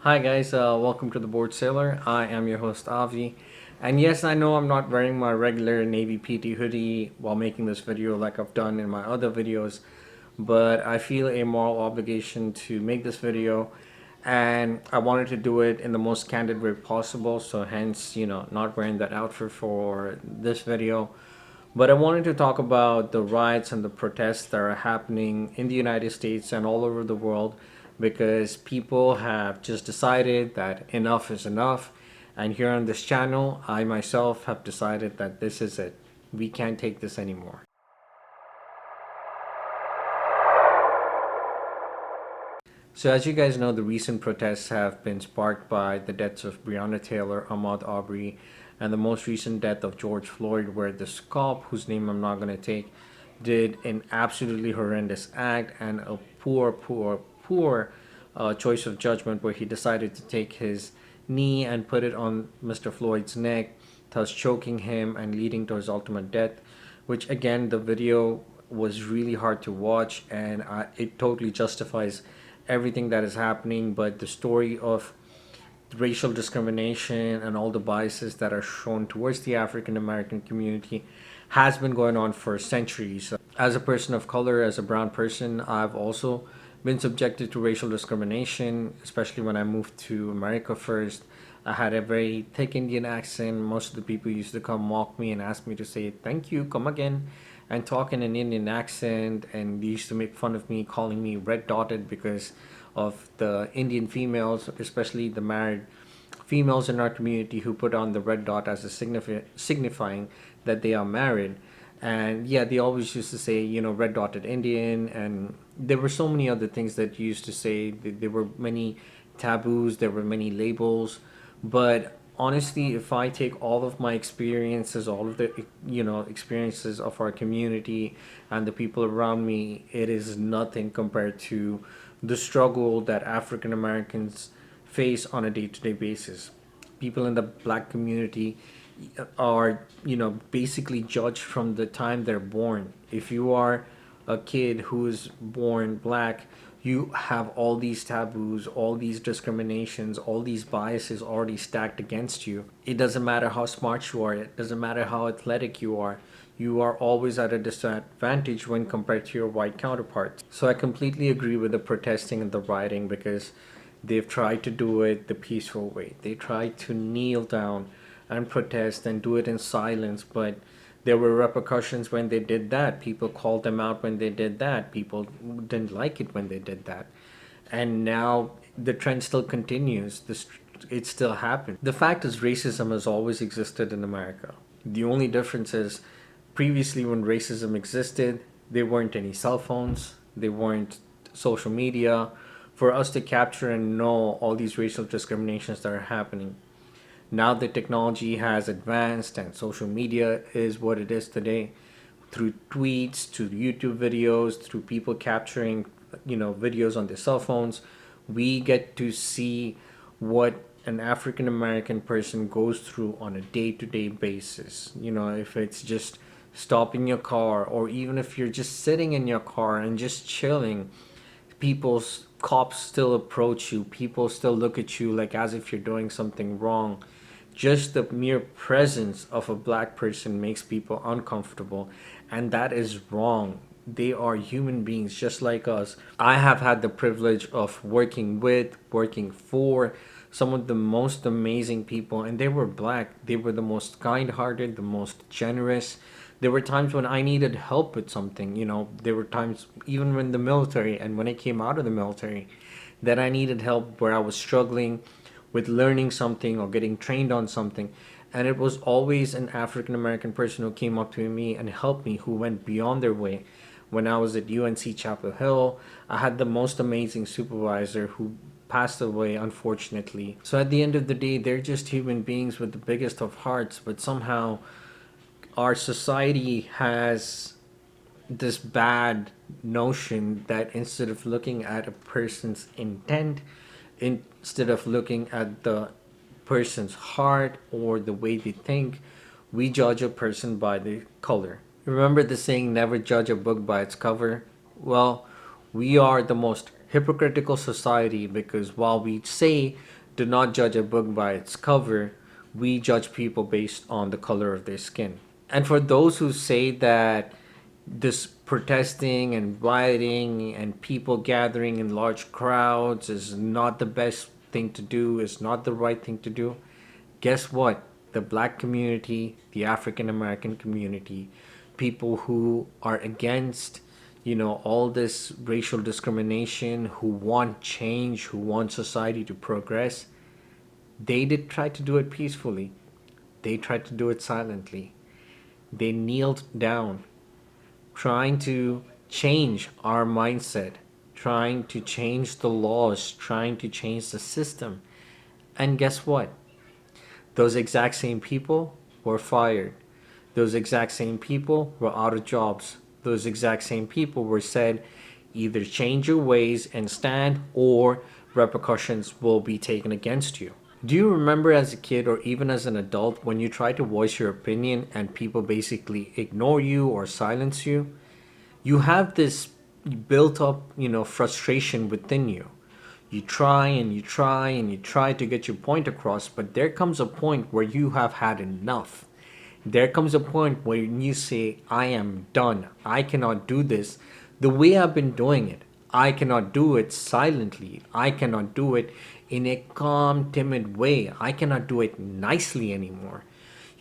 Hi guys, welcome to the Board Sailor. I am your host Avi, and yes, I know I'm not wearing my regular Navy PT hoodie while making this video like I've done in my other videos, but I feel a moral obligation to make this video, and I wanted to do it in the most candid way possible. So hence, not wearing that outfit for this video. But I wanted to talk about the riots and the protests that are happening in the United States and all over the world because people have just decided that enough is enough. And here on this channel, I myself have decided that this is it. We can't take this anymore. So, as you guys know, the recent protests have been sparked by the deaths of Breonna Taylor, Ahmaud Arbery, and the most recent death of George Floyd, where this cop, whose name I'm not going to take, did an absolutely horrendous act and a poor choice of judgment where he decided to take his knee and put it on Mr. Floyd's neck, thus choking him and leading to his ultimate death. Which, again, the video was really hard to watch and it totally justifies everything that is happening. But the story of racial discrimination and all the biases that are shown towards the African American community has been going on for centuries. As a person of color, as a brown person, I've also been subjected to racial discrimination, especially when I moved to America first. I had a very thick Indian accent. Most of the people used to come mock me and ask me to say thank you, come again, and talk in an Indian accent. And they used to make fun of me, calling me red dotted because of the Indian females, especially the married females in our community who put on the red dot as a signifying that they are married. And yeah, they always used to say, red dotted Indian. And there were so many other things that you used to say. There were many taboos, there were many labels. But honestly, if I take all of my experiences, all of the, experiences of our community and the people around me, it is nothing compared to the struggle that African Americans face on a day-to-day basis. People in the black community are, basically judged from the time they're born. If you are a kid who is born black, you have all these taboos, all these discriminations, all these biases already stacked against you. It doesn't matter how smart you are, it doesn't matter how athletic you are always at a disadvantage when compared to your white counterparts. So I completely agree with the protesting and the rioting because they've tried to do it the peaceful way. They tried to kneel down and protest and do it in silence, but there were repercussions when they did that. People called them out when they did that. People didn't like it when they did that. And now the trend still continues. It still happens. The fact is, racism has always existed in America. The only difference is previously, when racism existed, there weren't any cell phones, there weren't social media for us to capture and know all these racial discriminations that are happening. Now the technology has advanced and social media is what it is today, through tweets, to YouTube videos, through people capturing, videos on their cell phones, we get to see what an African American person goes through on a day-to-day basis. If it's just stopping your car, or even if you're just sitting in your car and just chilling, people's cops still approach you, people still look at you like as if you're doing something wrong. Just the mere presence of a black person makes people uncomfortable, and that is wrong. They are human beings just like us. I have had the privilege of working for some of the most amazing people, and they were black. They were the most kind hearted, the most generous. There were times when I needed help with something. There were times, even when the military and when I came out of the military, that I needed help where I was struggling with learning something or getting trained on something. And it was always an African American person who came up to me and helped me, who went beyond their way. When I was at UNC Chapel Hill, I had the most amazing supervisor who passed away, unfortunately. So at the end of the day, they're just human beings with the biggest of hearts, but somehow our society has this bad notion that instead of looking at a person's intent, instead of looking at the person's heart or the way they think, we judge a person by the color. Remember the saying, never judge a book by its cover? Well, we are the most hypocritical society, because while we say do not judge a book by its cover, we judge people based on the color of their skin. And for those who say that this protesting and rioting and people gathering in large crowds is not the best thing to do, is not the right thing to do, guess what? The black community, the African American community, people who are against, all this racial discrimination, who want change, who want society to progress, they did try to do it peacefully. They tried to do it silently. They kneeled down, trying to change our mindset, trying to change the laws, trying to change the system. And guess what? Those exact same people were fired. Those exact same people were out of jobs. Those exact same people were said either change your ways and stand, or repercussions will be taken against you. Do you remember as a kid or even as an adult when you try to voice your opinion and people basically ignore you or silence you? You have this built up, frustration within you. You try and you try and you try to get your point across, but there comes a point where you have had enough. There comes a point where you say, I am done. I cannot do this the way I've been doing it. I cannot do it silently. I cannot do it in a calm, timid way. I cannot do it nicely anymore.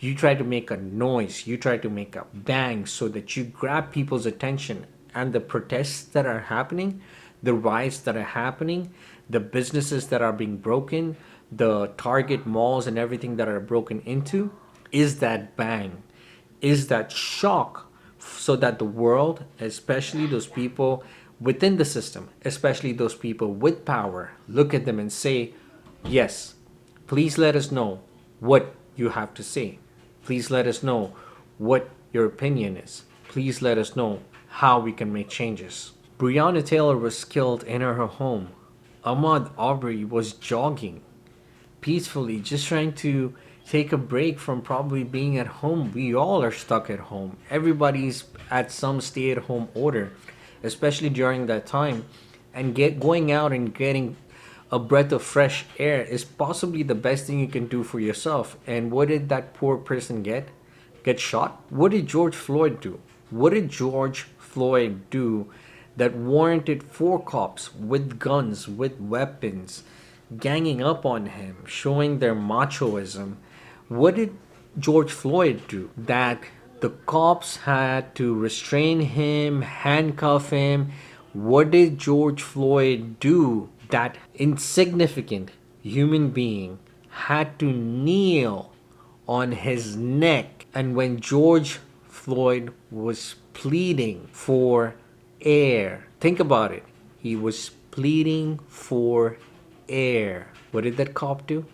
You try to make a noise, you try to make a bang so that you grab people's attention. And the protests that are happening, the riots that are happening, the businesses that are being broken, the Target malls and everything that are broken into, is that bang, is that shock, so that the world, especially those people within the system, especially those people with power, look at them and say, yes, please let us know what you have to say. Please let us know what your opinion is. Please let us know how we can make changes. Breonna Taylor was killed in her home. Ahmaud Arbery was jogging peacefully, just trying to take a break from probably being at home. We all are stuck at home. Everybody's at some stay at home order, especially during that time. And going out and getting a breath of fresh air is possibly the best thing you can do for yourself. And what did that poor person get? Get shot? What did George Floyd do? What did George Floyd do that warranted four cops with guns, with weapons, ganging up on him, showing their machoism? What did George Floyd do that the cops had to restrain him, handcuff him? What did George Floyd do that insignificant human being had to kneel on his neck? And when George Floyd was pleading for air, think about it. He was pleading for air. What did that cop do?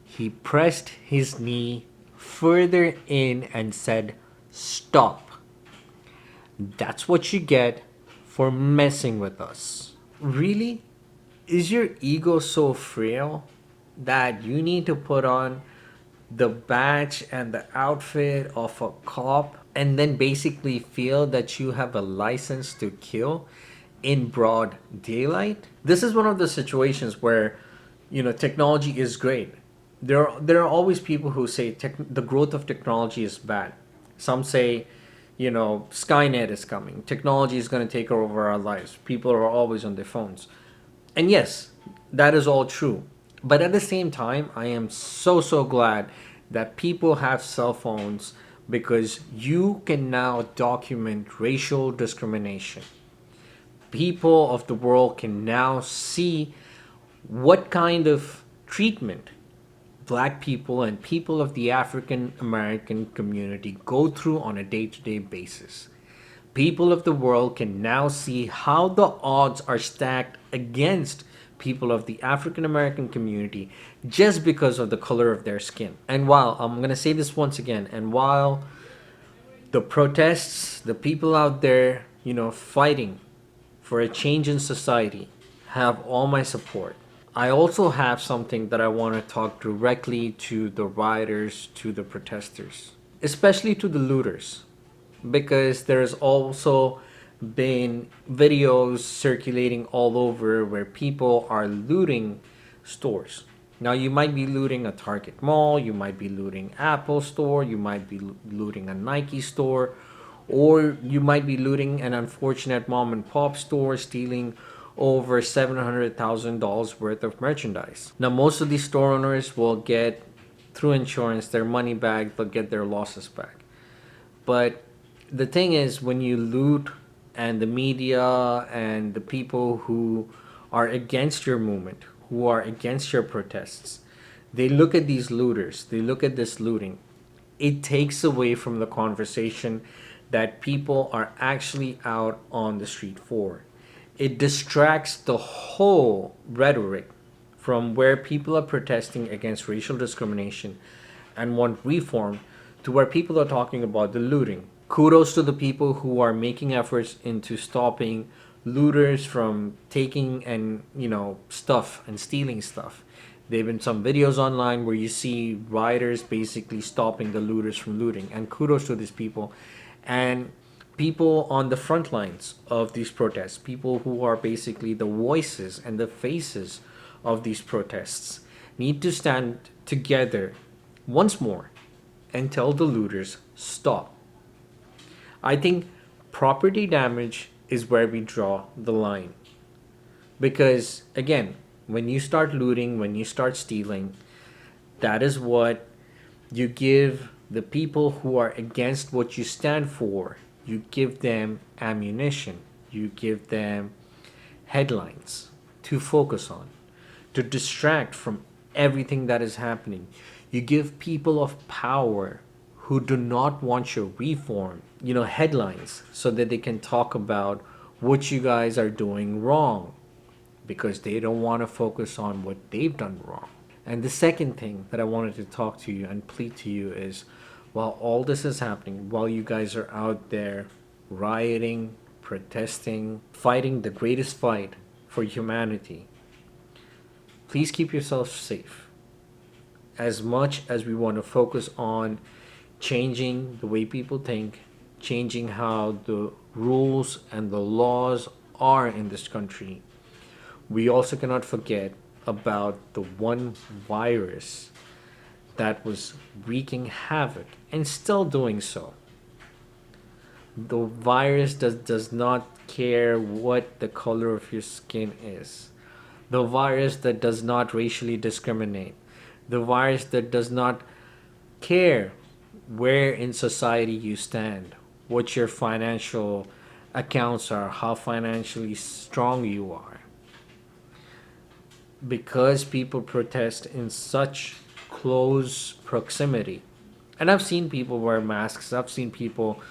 He pressed his knee further in and said, stop. That's what you get for messing with us. Really? Is your ego so frail that you need to put on the badge and the outfit of a cop and then basically feel that you have a license to kill in broad daylight? This is one of the situations where, technology is great. There are always people who say the growth of technology is bad. Some say, Skynet is coming. Technology is going to take over our lives. People are always on their phones. And yes, that is all true. But at the same time, I am so glad that people have cell phones, because you can now document racial discrimination. People of the world can now see what kind of treatment black people and people of the African American community go through on a day-to-day basis. People of the world can now see how the odds are stacked against people of the African American community just because of the color of their skin. And while, I'm going to say this once again, and while the protests, the people out there, fighting for a change in society have all my support, I also have something that I want to talk directly to the rioters, to the protesters, especially to the looters, because there's also been videos circulating all over where people are looting stores. Now, you might be looting a Target mall, you might be looting Apple store, you might be looting a Nike store, or you might be looting an unfortunate mom and pop store, stealing over $700,000 worth of merchandise. Now, most of these store owners will get, through insurance, their money back, they'll get their losses back. But the thing is, when you loot, and the media and the people who are against your movement, who are against your protests, they look at these looters, they look at this looting. It takes away from the conversation that people are actually out on the street for. It distracts the whole rhetoric from where people are protesting against racial discrimination and want reform to where people are talking about the looting. Kudos to the people who are making efforts into stopping looters from taking and stuff and stealing stuff. There have been some videos online where you see rioters basically stopping the looters from looting, and kudos to these people and people on the front lines of these protests, people who are basically the voices and the faces of these protests, need to stand together once more and tell the looters stop. I think property damage is where we draw the line. Because, again, when you start looting, when you start stealing, that is what you give the people who are against what you stand for. You give them ammunition, you give them headlines to focus on, to distract from everything that is happening. You give people of power who do not want your reform, headlines so that they can talk about what you guys are doing wrong because they don't want to focus on what they've done wrong. And the second thing that I wanted to talk to you and plead to you is, while all this is happening, while you guys are out there rioting, protesting, fighting the greatest fight for humanity, please keep yourself safe. As much as we want to focus on changing the way people think, changing how the rules and the laws are in this country, we also cannot forget about the one virus that was wreaking havoc and still doing so. The virus does not care what the color of your skin is. The virus that does not racially discriminate. The virus that does not care where in society you stand, what your financial accounts are, how financially strong you are. Because people protest in such close proximity. And I've seen people wear masks, I've seen people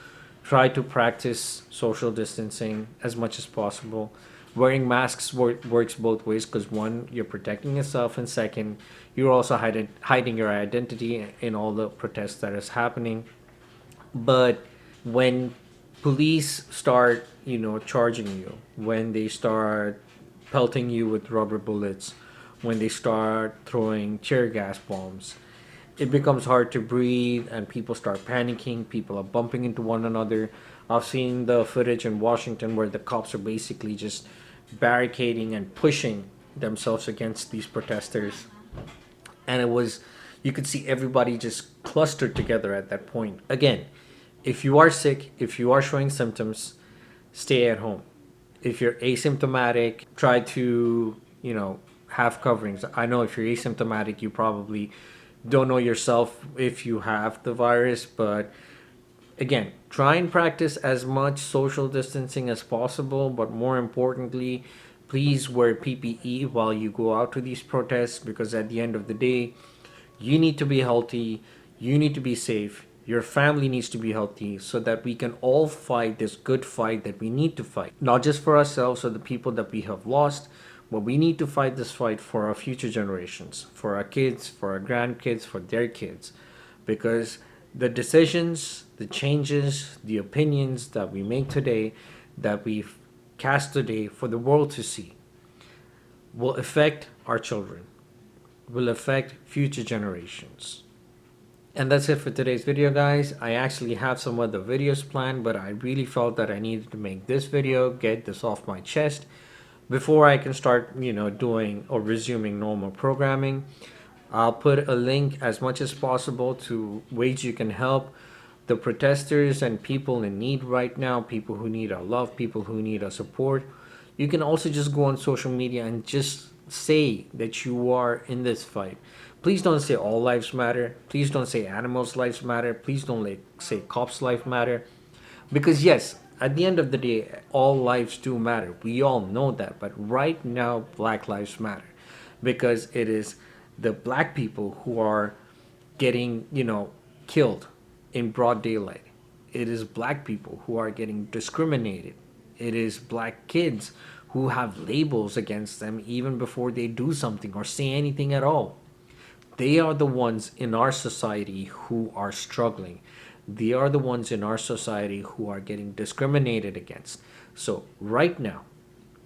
try to practice social distancing as much as possible. Wearing masks works both ways because one, you're protecting yourself, and second, you're also hiding your identity in all the protests that is happening. But when police start, charging you, when they start pelting you with rubber bullets, when they start throwing tear gas bombs, it becomes hard to breathe and people start panicking. People are bumping into one another. I've seen the footage in Washington where the cops are basically just barricading and pushing themselves against these protesters. And you could see everybody just clustered together at that point. Again, if you are sick, if you are showing symptoms, stay at home. If you're asymptomatic, try to, have coverings. I know if you're asymptomatic, you probably don't know yourself if you have the virus, but again, try and practice as much social distancing as possible, but more importantly, please wear PPE while you go out to these protests, because at the end of the day, you need to be healthy, you need to be safe, your family needs to be healthy so that we can all fight this good fight that we need to fight. Not just for ourselves or the people that we have lost, but we need to fight this fight for our future generations, for our kids, for our grandkids, for their kids. Because the decisions, the changes, the opinions that we make today, that we cast today for the world to see, will affect our children, will affect future generations. And that's it for today's video, guys. I actually have some other videos planned, but I really felt that I needed to make this video, get this off my chest before I can start, doing or resuming normal programming. I'll put a link as much as possible to ways you can help the protesters and people in need right now, people who need our love, people who need our support. You can also just go on social media and just say that you are in this fight. Please don't say all lives matter. Please don't say animals' lives matter. Please don't say cops' life matter. Because yes, at the end of the day, all lives do matter. We all know that. But right now, Black Lives Matter. Because it is the black people who are getting, killed in broad daylight. It is black people who are getting discriminated. It is black kids who have labels against them even before they do something or say anything at all. They are the ones in our society who are struggling. They are the ones in our society who are getting discriminated against. So, right now,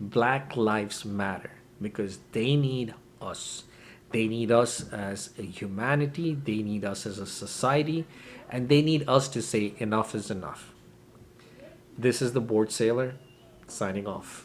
Black Lives Matter because they need us. They need us as a humanity, they need us as a society, and they need us to say enough is enough. This is the board sailor signing off.